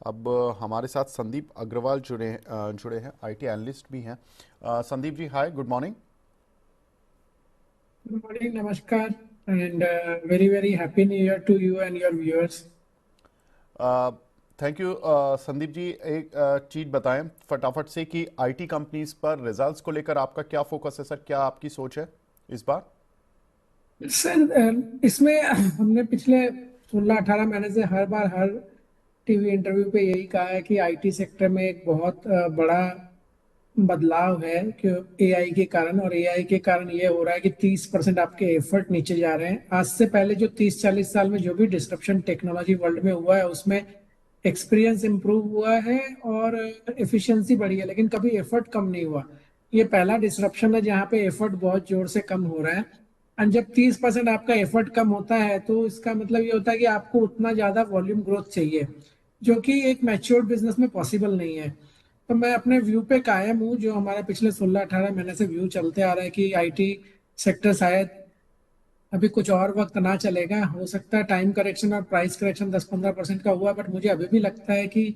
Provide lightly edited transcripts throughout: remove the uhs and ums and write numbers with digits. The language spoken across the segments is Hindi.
अब हमारे साथ संदीप अग्रवाल जुड़े हैं, आईटी एनालिस्ट भी हैं। Sandeep ji, hi, good morning. Good morning, Namaskar, and very, very happy New Year to you and your viewers. Thank you. Sandeep ji, एक चीज़ बताएं फटाफट से कि आईटी कंपनीज पर रिजल्ट्स को लेकर आपका क्या फोकस है सर, क्या आपकी सोच है इस बार? सर, इसमें हमने पिछले 16-18 महीने से हर बार हर टीवी इंटरव्यू पे यही कहा है कि आईटी सेक्टर में एक बहुत बड़ा बदलाव है कि एआई के कारण, और एआई के कारण ये हो रहा है कि 30% आपके एफर्ट नीचे जा रहे हैं। आज से पहले जो 30-40 साल में जो भी डिस्ट्रप्शन टेक्नोलॉजी वर्ल्ड में हुआ है उसमें एक्सपीरियंस इंप्रूव हुआ है और एफिशिएंसी बढ़ी है, लेकिन कभी एफर्ट कम नहीं हुआ। ये पहला डिसरप्शन है जहाँ पे एफर्ट बहुत जोर से कम हो रहा है। और जब 30% आपका एफर्ट कम होता है तो इसका मतलब ये होता है कि आपको उतना ज्यादा वॉल्यूम ग्रोथ चाहिए, जो कि एक मैच्योर्ड बिजनेस में पॉसिबल नहीं है। तो मैं अपने व्यू पे कायम हूँ, जो हमारा पिछले 16-18 महीने से व्यू चलते आ रहा है कि आईटी सेक्टर शायद अभी कुछ और वक्त ना चलेगा। हो सकता है टाइम करेक्शन और प्राइस करेक्शन 10-15% का हुआ, बट मुझे अभी भी लगता है कि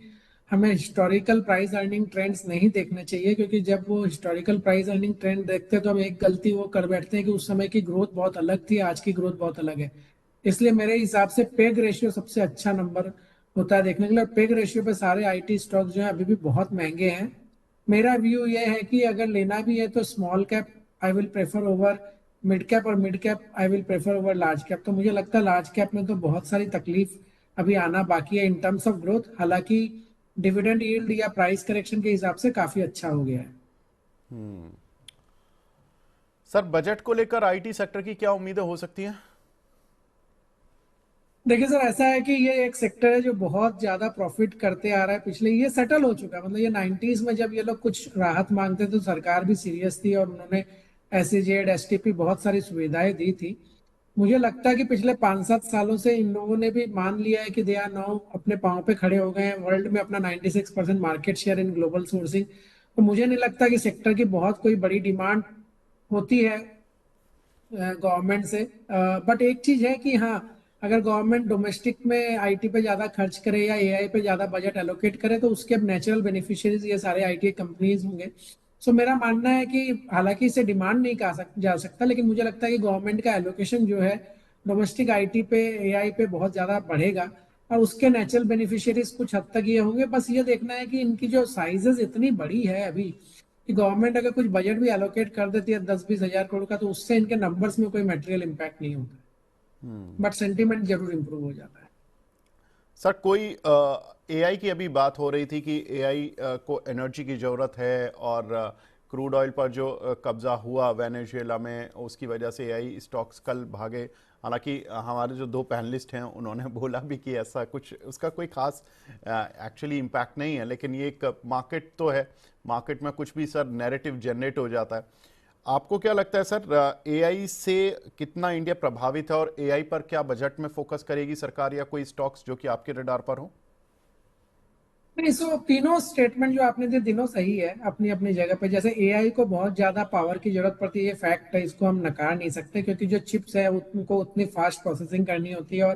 हमें हिस्टोरिकल प्राइस अर्निंग ट्रेंड्स नहीं देखने चाहिए, क्योंकि जब वो हिस्टोरिकल प्राइस अर्निंग ट्रेंड देखते हैं तो हम एक गलती वो कर बैठते हैं कि उस समय की ग्रोथ बहुत अलग थी, आज की ग्रोथ बहुत अलग है। इसलिए मेरे हिसाब से पेग रेशियो सबसे अच्छा नंबर होता है देखने के लिए। पेग रेशियो पे सारे आईटी स्टॉक जो है अभी भी बहुत महंगे हैं। मेरा व्यू ये है कि अगर लेना भी है तो small cap I will prefer over mid cap, और mid cap I will prefer over large cap. तो मुझे लगता है लार्ज कैप में तो बहुत सारी तकलीफ अभी आना बाकी है इन टर्म्स ऑफ ग्रोथ। हालांकि डिविडेंड यील्ड या प्राइस करेक्शन के हिसाब से काफी अच्छा हो गया है। सर, बजट को लेकर आईटी सेक्टर की क्या उम्मीदें हो सकती हैं? देखिए सर, ऐसा है कि ये एक सेक्टर है जो बहुत ज्यादा प्रॉफिट करते आ रहा है। पिछले ये सेटल हो चुका है, मतलब ये 90s में जब ये लोग कुछ राहत मांगते थे तो सरकार भी सीरियस थी और उन्होंने एसईजेड एसटीपी बहुत सारी सुविधाएं दी थी। मुझे लगता है कि पिछले 5-7 सालों से इन लोगों ने भी मान लिया है कि दे आर नाउ अपने पांव पे खड़े हो गए हैं, वर्ल्ड में अपना 96% market share in global sourcing. तो मुझे नहीं लगता कि सेक्टर की बहुत कोई बड़ी डिमांड होती है गवर्नमेंट से। बट एक चीज है कि हाँ, अगर गवर्नमेंट डोमेस्टिक में आईटी पे ज्यादा खर्च करे या एआई पे ज्यादा बजट एलोकेट करे तो उसके अब नेचुरल बेनिफिशियरीज ये सारे आईटी कंपनीज होंगे। सो मेरा मानना है कि हालांकि इसे डिमांड नहीं कहा जा सकता, लेकिन मुझे लगता है कि गवर्नमेंट का एलोकेशन जो है डोमेस्टिक आईटी पे एआई पे बहुत ज्यादा बढ़ेगा, और उसके नेचुरल बेनिफिशियरीज कुछ हद तक ये होंगे। बस ये देखना है कि इनकी जो साइजेस इतनी बड़ी है अभी कि गवर्नमेंट अगर कुछ बजट भी एलोकेट कर देती है 10-20 हजार करोड़ का, तो उससे इनके नंबर्स में कोई मटेरियल इम्पैक्ट नहीं होता, बट सेंटीमेंट जरूर इंप्रूव हो जाता है। सर, कोई एआई की अभी बात हो रही थी कि एआई को एनर्जी की ज़रूरत है, और क्रूड ऑयल पर जो कब्जा हुआ वेनेजुएला में, उसकी वजह से एआई स्टॉक्स कल भागे। हालांकि हमारे जो दो पैनलिस्ट हैं उन्होंने बोला भी कि ऐसा कुछ उसका कोई खास एक्चुअली इम्पैक्ट नहीं है, लेकिन ये एक मार्केट तो है। मार्केट में कुछ भी सर नैरेटिव जनरेट हो जाता है। आपको क्या लगता है सर, एआई से कितना इंडिया प्रभावित है, और एआई पर क्या बजट में फोकस करेगी सरकार, या कोई स्टॉक्स जो कि आपके रडार पर हो? नहीं, सो तीनों स्टेटमेंट जो आपने दिए तीनों सही है अपनी अपनी जगह पे। जैसे एआई को बहुत ज्यादा पावर की जरूरत पड़ती है, ये फैक्ट है, इसको हम नकार नहीं सकते, क्योंकि जो चिप्स है उनको उतनी फास्ट प्रोसेसिंग करनी होती है और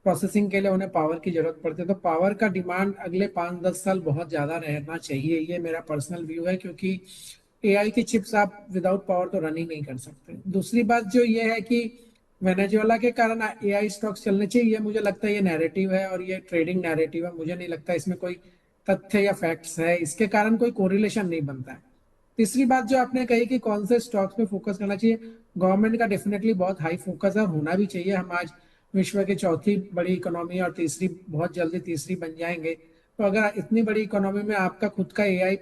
प्रोसेसिंग के लिए उन्हें पावर की जरूरत पड़ती है। तो पावर का डिमांड अगले 5-10 साल बहुत ज्यादा रहना चाहिए, ये मेरा पर्सनल व्यू है, क्योंकि एआई की चिप्स आप विदाउट पावर तो रन ही नहीं कर सकते। दूसरी बात जो ये है कि वेनेजुएला के कारण एआई स्टॉक्स चलने चाहिए, ये मुझे लगता है ये नैरेटिव है और ये ट्रेडिंग नैरेटिव है। मुझे नहीं लगता इसमें कोई तथ्य या फैक्ट्स है, इसके कारण कोई कोरिलेशन नहीं बनता है। तीसरी बात जो आपने कही कि कौन से स्टॉक्स में फोकस करना चाहिए, गवर्नमेंट का डेफिनेटली बहुत हाई फोकस है, होना भी चाहिए। हम आज विश्व की चौथी बड़ी इकोनॉमी और तीसरी, बहुत जल्दी तीसरी बन जाएंगे। तो अगर इतनी बड़ी इकोनॉमी में आपका खुद का एआई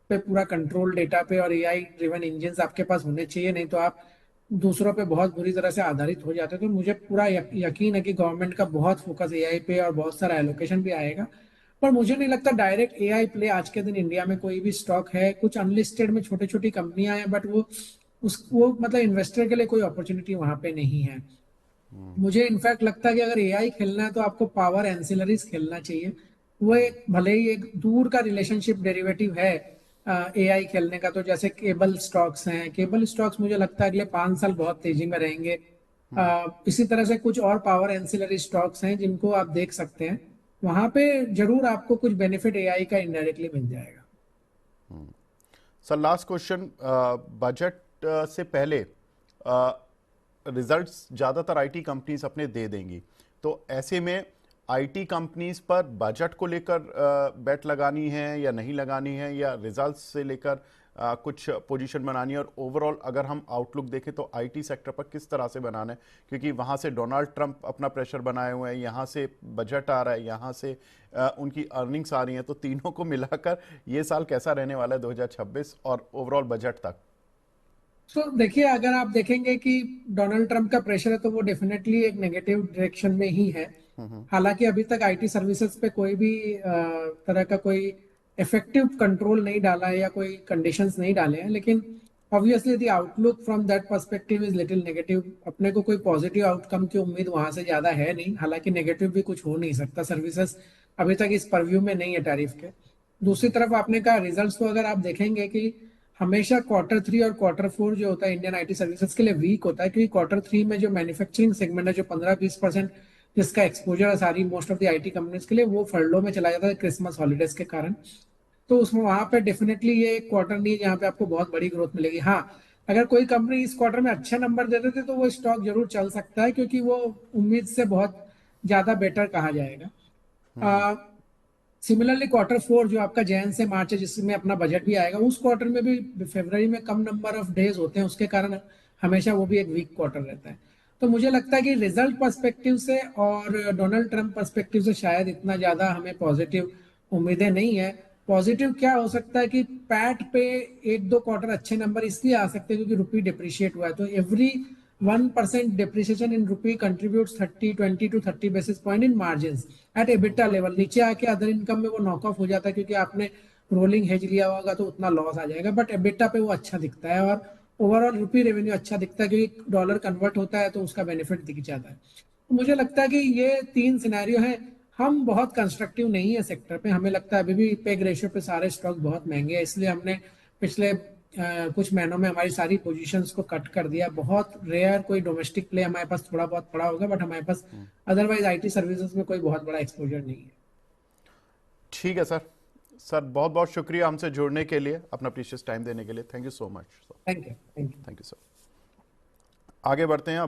पे पूरा कंट्रोल डेटा पे और एआई ड्रिवन इंजन आपके पास होने चाहिए, नहीं तो आप दूसरों पे बहुत बुरी तरह से आधारित हो जाते हैं। तो मुझे पूरा यकीन है कि गवर्नमेंट का बहुत फोकस एआई पे और बहुत सारा एलोकेशन भी आएगा। पर मुझे नहीं लगता डायरेक्ट एआई प्ले आज के दिन इंडिया में कोई भी स्टॉक है। कुछ अनलिस्टेड में छोटी छोटी कंपनियां हैं, बट वो मतलब इन्वेस्टर के लिए कोई अपॉर्चुनिटी वहां पे नहीं है। मुझे इनफैक्ट लगता है कि अगर एआई खेलना है तो आपको पावर एंसिलरीज खेलना चाहिए। वो एक भले ही एक दूर का रिलेशनशिप डेरिवेटिव है एआई खेलने का। तो जैसे केबल स्टॉक्स हैं, केबल स्टॉक्स मुझे लगता है अगले 5 साल बहुत तेजी में रहेंगे। इसी तरह से कुछ और पावर एंसिलरी स्टॉक्स हैं जिनको आप देख सकते हैं। वहां पे जरूर आपको कुछ बेनिफिट एआई का इनडायरेक्टली मिल जाएगा। सर लास्ट क्वेश्चन, बजट से पहले रिजल्ट्स ज़्यादातर आईटी कंपनीज अपने दे देंगी, तो ऐसे में आईटी कंपनीज पर बजट को लेकर बेट लगानी है या नहीं लगानी है, या रिजल्ट्स से लेकर कुछ पोजीशन बनानी है, और ओवरऑल अगर हम आउटलुक देखें तो आईटी सेक्टर पर किस तरह से बनाना है, क्योंकि वहाँ से डोनाल्ड ट्रंप अपना प्रेशर बनाए हुए हैं, यहाँ से बजट आ रहा है, यहाँ से उनकी अर्निंग्स आ रही हैं, तो तीनों को मिलाकर ये साल कैसा रहने वाला है 2026 और ओवरऑल बजट तक? तो देखिए, अगर आप देखेंगे कि डोनाल्ड ट्रंप का प्रेशर है तो वो डेफिनेटली एक नेगेटिव डायरेक्शन में ही है। हालांकि अभी तक आईटी सर्विसेज पे कोई भी तरह का कोई इफेक्टिव कंट्रोल नहीं डाला है या कोई कंडीशंस नहीं डाले हैं, लेकिन obviously the outlook from that perspective is little negative. अपने को कोई पॉजिटिव आउटकम की उम्मीद वहां से ज्यादा है नहीं, हालांकि नेगेटिव भी कुछ हो नहीं सकता, सर्विसेज अभी तक इस परव्यू में नहीं है टैरिफ के। दूसरी तरफ आपने कहा रिजल्ट्स, को अगर आप देखेंगे कि हमेशा क्वार्टर 3 और क्वार्टर 4 जो होता है इंडियन आईटी सर्विसेज के लिए वीक होता है, क्योंकि क्वार्टर 3 में जो मैन्युफैक्चरिंग सेगमेंट है, जो 15-20% जिसका एक्सपोजर है सारी most of the IT companies के लिए, वो फर्लो में चला जाता है क्रिसमस हॉलीडेज के कारण। तो उसमें वहां पे डेफिनेटली ये एक क्वार्टर नहीं है जहाँ पे आपको बहुत बड़ी ग्रोथ मिलेगी। हाँ, अगर कोई कंपनी इस क्वार्टर में अच्छे नंबर दे देते तो वो स्टॉक जरूर चल सकता है, क्योंकि वो उम्मीद से बहुत ज्यादा बेटर कहा जाएगा। सिमिलरली क्वार्टर 4 जो आपका जैन से मार्च है, जिसमें अपना बजट भी आएगा, उस क्वार्टर में भी फरवरी में कम नंबर ऑफ डेज होते हैं, उसके कारण हमेशा वो भी एक वीक क्वार्टर रहता है। तो मुझे लगता है कि रिजल्ट पर्सपेक्टिव से और डोनाल्ड ट्रंप पर्सपेक्टिव से शायद इतना ज्यादा हमें पॉजिटिव उम्मीदें नहीं है। पॉजिटिव क्या हो सकता है कि पैट पे 1-2 क्वार्टर अच्छे नंबर इसलिए आ सकते हैं क्योंकि रुपी डिप्रिशिएट हुआ है, तो every 1% depreciation in rupee contributes 20 to 30 basis point in margins at EBITDA level. नीचे आके अदर इनकम में वो नॉक ऑफ हो जाता है, क्योंकि आपने रोलिंग हेज लिया होगा तो उतना लॉस आ जाएगा, बट एबिटा पे वो अच्छा दिखता है, और ओवरऑल रुपी रेवेन्यू अच्छा दिखता है, क्योंकि डॉलर कन्वर्ट होता है तो उसका बेनिफिट दिख जाता है। तो मुझे लगता है कि ये 3 सिनेरियो है। हम बहुत कंस्ट्रक्टिव नहीं है सेक्टर पे, हमें लगता है अभी भी पेग रेशियो पे सारे स्टॉक बहुत महंगे हैं, इसलिए हमने पिछले कुछ महीनों में हमारी सारी पोजीशंस को कट कर दिया। बहुत रेयर कोई डोमेस्टिक प्ले हमारे पास थोड़ा बहुत पड़ा होगा, बट हमारे पास अदरवाइज आईटी सर्विसेज में कोई बहुत बड़ा एक्सपोजर नहीं है। ठीक है सर। सर बहुत बहुत शुक्रिया हमसे जुड़ने के लिए, अपना प्रीशियस टाइम देने के लिए। Thank you so much. Thank you. Thank you sir. आगे बढ़ते हैं अब।